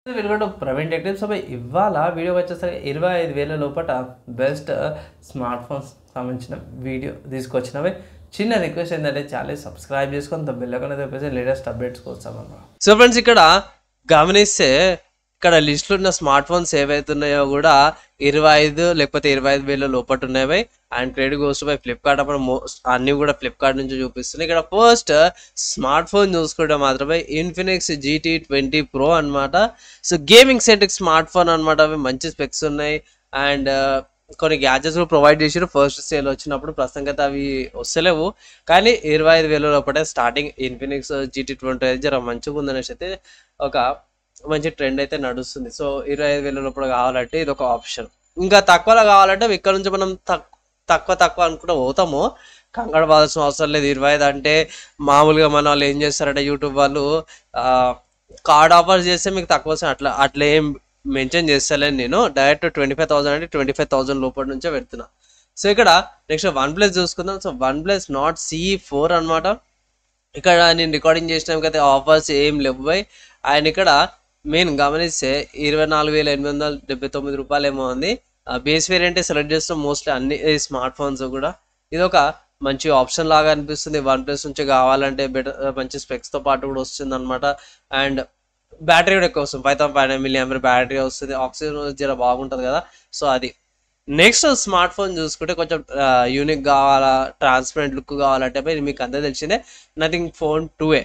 Welcome to Praveen tech tips. ఇవాళ video వచ్చేసరికి 25,000 లోపల బెస్ట్ స్మార్ట్ ఫోన్స్ సంబంధించిన వీడియో తీసుకొచ్చినవి. చిన్న రిక్వెస్ట్ ఏంటంటే ఛానల్ సబ్స్క్రైబ్ చేసుకొని బెల్ ఐకాన్ చెప్పేసి లేటెస్ట్ అప్డేట్స్ కోసం అన్నమాట. సో ఫ్రెండ్స్, ఇక్కడ గమనిస్తే ఇక్కడ లిస్ట్లో ఉన్న స్మార్ట్ ఫోన్స్ ఏవైతున్నాయో కూడా 25 లేకపోతే 25,000 లోపల ఉన్నవి. And credit goes by Flipkart. అప్పుడు అన్ని కూడా ఫ్లిప్కార్ట్ నుంచి చూపిస్తున్నాయి. ఇక్కడ ఫస్ట్ స్మార్ట్ ఫోన్ చూసుకుంటే మాత్రమే ఇన్ఫినిక్స్ GT20 Pro అనమాట. So gaming centric smart phone అనమాట. అవి మంచి స్పెక్స్ ఉన్నాయి అండ్ కొన్ని గ్యాజెట్స్ కూడా ప్రొవైడ్ చేసారు ఫస్ట్ సేల్ వచ్చినప్పుడు. ప్రస్తుతం అయితే అవి వస్తలేవు, కానీ 25,000 లోపల స్టార్టింగ్ ఇన్ఫినిక్స్ GT20 అయితే జర మంచిగా ఉందనేసి అయితే ఒక మంచి ట్రెండ్ అయితే నడుస్తుంది. సో 25,000 లోపల కావాలంటే ఇది ఒక ఆప్షన్. ఇంకా తక్కువలో కావాలంటే ఇక్కడ నుంచి మనం తక్కువ అనుకుంటూ పోతాము. కంగారు పడాల్సిన అవసరం లేదు. 25 అంటే మామూలుగా మన వాళ్ళు ఏం చేస్తారంటే యూట్యూబ్ వాళ్ళు కార్డ్ ఆఫర్స్ చేస్తే మీకు తక్కువ అట్లా ఏం మెన్షన్ చేస్తలేను. నేను డైరెక్ట్ 25,000 అంటే 25,000 లోపల నుంచే పెడుతున్నా. సో ఇక్కడ నెక్స్ట్ OnePlus చూసుకుందాం. సో OnePlus Nord CE4 అనమాట. ఇక్కడ నేను రికార్డింగ్ చేసినాకైతే ఆఫర్స్ ఏం లేవు. అండ్ ఇక్కడ మెయిన్ గమనిస్తే 24,879 రూపాయలు ఏమో ఉంది. బేస్ వేరియంట్ సెలెక్ట్ చేస్తాం మోస్ట్లీ అన్ని స్మార్ట్ ఫోన్స్ కూడా. ఇది ఒక మంచి ఆప్షన్ లాగా అనిపిస్తుంది. OnePlus నుంచి కావాలంటే బెటర్ మంచి స్పెక్స్తో పాటు కూడా వస్తుంది అనమాట. అండ్ బ్యాటరీ కూడా ఎక్కువ వస్తుంది. 5500 mAh బ్యాటరీ వస్తుంది. ఆక్సిజన్ జర బాగుంటుంది కదా. సో అది నెక్స్ట్ స్మార్ట్ ఫోన్ చూసుకుంటే కొంచెం యూనిక్ కావాలా, ట్రాన్స్పరెంట్ లుక్ కావాలంటే మీకు అంతా తెలిసిందే నథింగ్ ఫోన్ 2A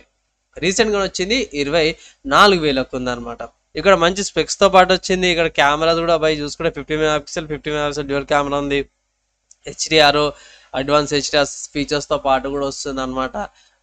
రీసెంట్గా వచ్చింది. 24,000 ఉందన్నమాట. ఇక్కడ మంచి స్పెక్స్తో పాటు వచ్చింది. ఇక్కడ కెమెరా కూడా చూసుకుంటే 50 MP డ్యూయల్ కెమెరా ఉంది. HDR అడ్వాన్స్ HDR ఫీచర్స్తో పాటు కూడా వస్తుంది అనమాట.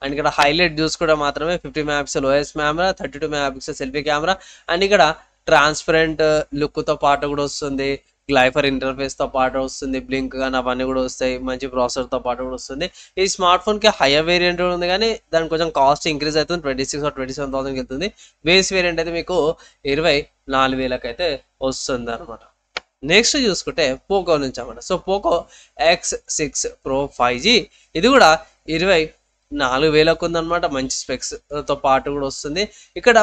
అండ్ ఇక్కడ హైలైట్ చూసుకుంటే మాత్రమే 50 MP OIS camera, 32 MP selfie camera. And ఇక్కడ ట్రాన్స్పరెంట్ లుక్తో పాటు కూడా వస్తుంది. గ్లైఫర్ ఇంటర్ఫేస్తో పాటు వస్తుంది. బ్లింక్ కానీ అవన్నీ కూడా వస్తాయి. మంచి ప్రాసెసర్తో పాటు కూడా వస్తుంది. ఈ స్మార్ట్ ఫోన్కి హైయర్ వేరియంట్ ఉంది, కానీ దానికి కొంచెం కాస్ట్ ఇంక్రీజ్ అవుతుంది. 26,000 or 27,000 వెళ్తుంది. బేస్ వేరియంట్ అయితే మీకు 24,000 అయితే వస్తుంది అనమాట. నెక్స్ట్ చూసుకుంటే పోకో నుంచి అన్నమాట. So Poco X6 Pro 5G ఇది కూడా 24,000 ఉందన్నమాట. మంచి స్పెక్స్తో పాటు కూడా వస్తుంది. ఇక్కడ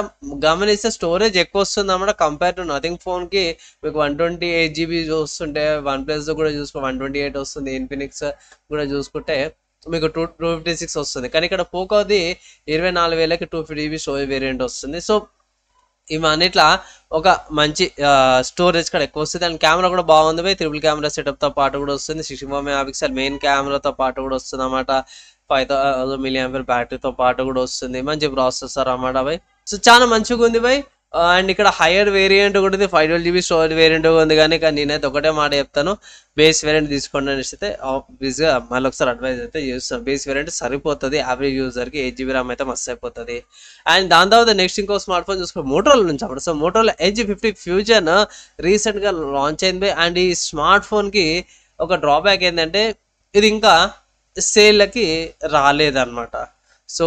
గమనిస్తే స్టోరేజ్ ఎక్కువ వస్తుంది అన్నమాట. కంపేర్ టు నథింగ్ ఫోన్కి మీకు 128 GB వస్తుంటే OnePlus కూడా చూసుకుంటే 128 వస్తుంది. ఇన్ఫినిక్స్ కూడా చూసుకుంటే మీకు 256 వస్తుంది. కానీ ఇక్కడ పోకోది 24,000కి 250 GB స్టోరేజ్ వేరియంట్ వస్తుంది. సో ఇవన్నిట్లా ఒక మంచి స్టోరేజ్ కూడా ఎక్కువ వస్తుంది. అండ్ కెమెరా కూడా బాగుంది. ట్రిపుల్ కెమెరా సెటప్తో పాటు కూడా వస్తుంది. 64 MP మెయిన్ కెమెరాతో పాటు కూడా వస్తుంది అన్నమాట. 5,000 mAh బ్యాటరీతో పాటు కూడా వస్తుంది. మంచి ప్రాసెసర్ అన్నమాట సో చాలా మంచిగా ఉంది అండ్ ఇక్కడ హైయర్ వేరియంట్ కూడా ఉంది. 512 GB స్టోరేజ్ వేరియంట్ ఉంది. కానీ నేనైతే ఒకటే మాట చెప్తాను, బేస్ వేరియంట్ తీసుకోండి అనేసి అయితే ఆబ్వియస్గా మళ్ళీ ఒకసారి అడ్వైజ్ అయితే చేస్తాను. బేస్ వేరియంట్ సరిపోతుంది యావరేజ్ యూజర్కి. 8 GB RAM అయితే మస్తు అయిపోతుంది. అండ్ దాని తర్వాత నెక్స్ట్ ఇంకో స్మార్ట్ ఫోన్ చూసుకుని మోటోరోలా నుంచి అప్పుడు. సో మోటోరోలా Edge 50 Fusion రీసెంట్గా లాంచ్ అయింది. అండ్ ఈ స్మార్ట్ ఫోన్కి ఒక డ్రాబ్యాక్ ఏంటంటే ఇది ఇంకా సేల్లకి రాలేదన్నమాట. సో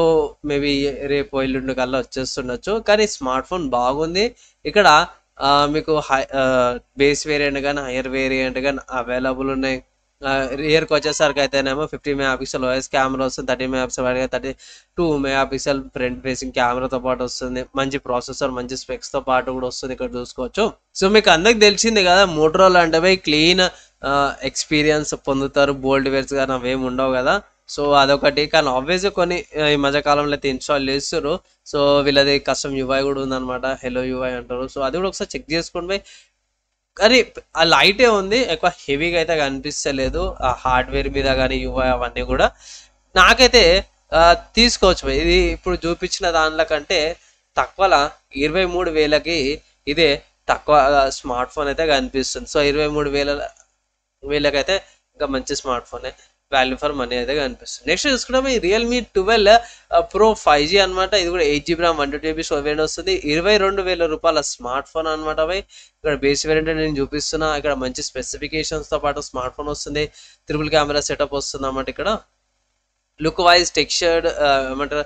మేబీ రేపు ఎల్లుండి కల్లా వచ్చేస్తుండొచ్చు. కానీ స్మార్ట్ ఫోన్ బాగుంది. ఇక్కడ మీకు బేస్ వేరియంట్ కానీ హైయర్ వేరియంట్ కానీ అవైలబుల్ ఉన్నాయి. రియర్కి వచ్చేసరికి అయితేనేమో 50 MP OIS కెమెరా వస్తుంది. 30 MP 32 MP ఫ్రంట్ ఫేసింగ్ కెమెరాతో పాటు వస్తుంది. మంచి ప్రాసెసర్ మంచి స్పెక్స్తో పాటు కూడా వస్తుంది. ఇక్కడ చూసుకోవచ్చు. సో మీకు అందరికి తెలిసింది కదా, మోటరోలా అంటే క్లీన్ ఎక్స్పీరియన్స్ పొందుతారు. బోల్డ్ వేర్స్ కానీ అవేమి ఉండవు కదా. సో అదొకటి. కానీ ఆబ్వియస్గా కొన్ని ఈ మధ్యకాలంలో అయితే ఇన్స్టాల్ చేస్తారు. సో వీళ్ళది కస్టమ్ UI కూడా ఉందన్నమాట. హెలో UI అంటారు. సో అది కూడా ఒకసారి చెక్ చేసుకోండి. కానీ ఆ లైటే ఉంది, ఎక్కువ హెవీగా అయితే కనిపిస్తలేదు. ఆ హార్డ్వేర్ మీద కానీ UI అవన్నీ కూడా నాకైతే తీసుకోవచ్చు. ఇది ఇప్పుడు చూపించిన దానిలో కంటే తక్కువలా 23,000కి ఇదే తక్కువ స్మార్ట్ ఫోన్ అయితే కనిపిస్తుంది. సో 23,000 అయితే ఇంకా మంచి స్మార్ట్ ఫోనే, వాల్యూ ఫర్ మనీ అయితే కనిపిస్తుంది. నెక్స్ట్ చూసుకుంటే రియల్మీ 12 Pro 5G అనమాట. ఇది కూడా 8 GB RAM 120 MB స్టోరేజ్ వస్తుంది. 22,000 రూపాయల స్మార్ట్ ఫోన్ అనమాట. ఇక్కడ బేస్ వేరియంట్ నేను చూపిస్తున్నా. ఇక్కడ మంచి స్పెసిఫికేషన్స్తో పాటు స్మార్ట్ ఫోన్ వస్తుంది. ట్రిపుల్ కెమెరా సెటప్ వస్తుంది అన్నమాట. ఇక్కడ లుక్ వైజ్ టెక్స్చర్డ్ ఏమంటారు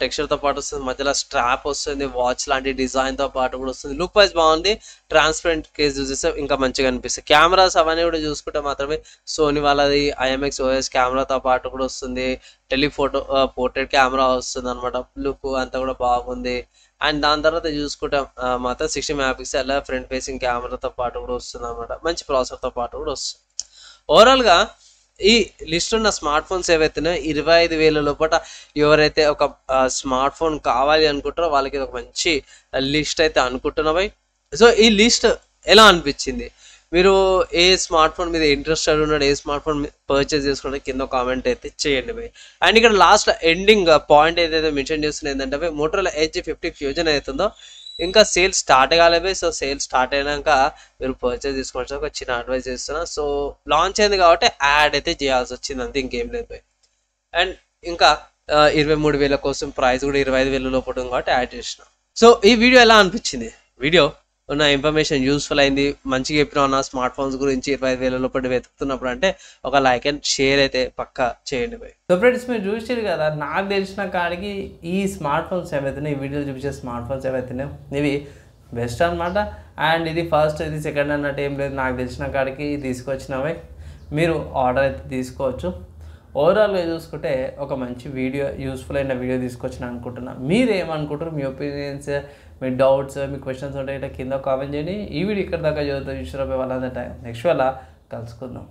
టెక్స్చర్తో పాటు వస్తుంది, మధ్యలో స్ట్రాప్ వస్తుంది, వాచ్ లాంటి డిజైన్తో పాటు కూడా వస్తుంది. లుక్ వైజ్ బాగుంది. ట్రాన్స్పరెంట్ కేస్ చూసేస్తే ఇంకా మంచిగా అనిపిస్తుంది. కెమెరాస్ అవన్నీ కూడా చూసుకుంటే మాత్రమే సోనీ వాళ్ళది IMX OS కెమెరాతో పాటు కూడా వస్తుంది. టెలిఫోటో పోర్ట్రేట్ కెమెరా వస్తుంది అనమాట. లుక్ అంతా కూడా బాగుంది. అండ్ దాని తర్వాత చూసుకుంటే మాత్రం 60 మెగాపిక్సెల్ ఫ్రంట్ ఫేసింగ్ కెమెరాతో పాటు కూడా వస్తుంది అనమాట. మంచి ప్రాసెసర్తో పాటు కూడా వస్తుంది. ఓవరాల్గా ఈ లిస్ట్ ఉన్న స్మార్ట్ ఫోన్స్ ఏవైతున్నాయో 25,000 లోపల ఎవరైతే ఒక స్మార్ట్ ఫోన్ కావాలి అనుకుంటారో వాళ్ళకి ఇది ఒక మంచి లిస్ట్ అయితే అనుకుంటున్నాయి. సో ఈ లిస్ట్ ఎలా అనిపించింది, మీరు ఏ స్మార్ట్ ఫోన్ మీద ఇంట్రెస్టెడ్ ఉన్నాడు, ఏ స్మార్ట్ ఫోన్ పర్చేస్ చేసుకుంటే కింద కామెంట్ అయితే చేయండి భయ్. అండ్ ఇక్కడ లాస్ట్ ఎండింగ్ పాయింట్ ఏదైతే మెన్షన్ చేస్తున్నా ఏంటంటే మోటరోలా Edge 50 ఫ్యూజన్ అవుతుందో ఇంకా సేల్ స్టార్ట్ కాలేవే. సో సేల్ స్టార్ట్ అయినాక మీరు పర్చేస్ తీసుకోవచ్చు ఒక చిన్న అడ్వైస్ చేస్తున్నా. సో లాంచ్ అయింది కాబట్టి యాడ్ అయితే చేయాల్సి వచ్చింది, అంతే ఇంకేం లేదు భయ్. అండ్ ఇంకా 23,000 కోసం ప్రైస్ కూడా 25,000 లోపల ఉంది కాబట్టి యాడ్ చేసిన. సో ఈ వీడియో ఎలా అనిపించింది, వీడియో ఉన్న ఇన్ఫర్మేషన్ యూస్ఫుల్ అయింది, మంచిగా చెప్పిన ఉన్న స్మార్ట్ ఫోన్స్ గురించి 25,000 లోపల వెతుకుతున్నప్పుడు అంటే ఒక లైక్ అండ్ షేర్ అయితే పక్కా చేయండి భయ్. సో ఫ్రెండ్స్ మీరు చూసారు కదా, నాకు తెలిసిన కాడికి ఈ స్మార్ట్ ఫోన్స్ ఏవైతున్నాయి, ఈ వీడియోలో చూపించే స్మార్ట్ ఫోన్స్ ఏవైతున్నాయో ఇవి బెస్ట్ అనమాట. అండ్ ఇది ఫస్ట్ ఇది సెకండ్ అన్నట్టు ఏం లేదు, నాకు తెలిసిన కాడికి తీసుకొచ్చినవే. మీరు ఆర్డర్ అయితే తీసుకోవచ్చు. ఓవరాల్గా చూసుకుంటే ఒక మంచి వీడియో, యూస్ఫుల్ అయిన వీడియో తీసుకొచ్చిన అనుకుంటున్నా. మీరు ఏమనుకుంటారు, మీ ఒపీనియన్స్, మీ డౌట్స్, మీ క్వశ్చన్స్ ఉంటే ఇట్లా కింద కామెంట్ చేయండి. ఈ వీడియో ఇక్కడ దాకా చదువుతూ చూసిన వాళ్ళందరి టైం నెక్స్ట్ వాళ్ళ కలుసుకుందాం.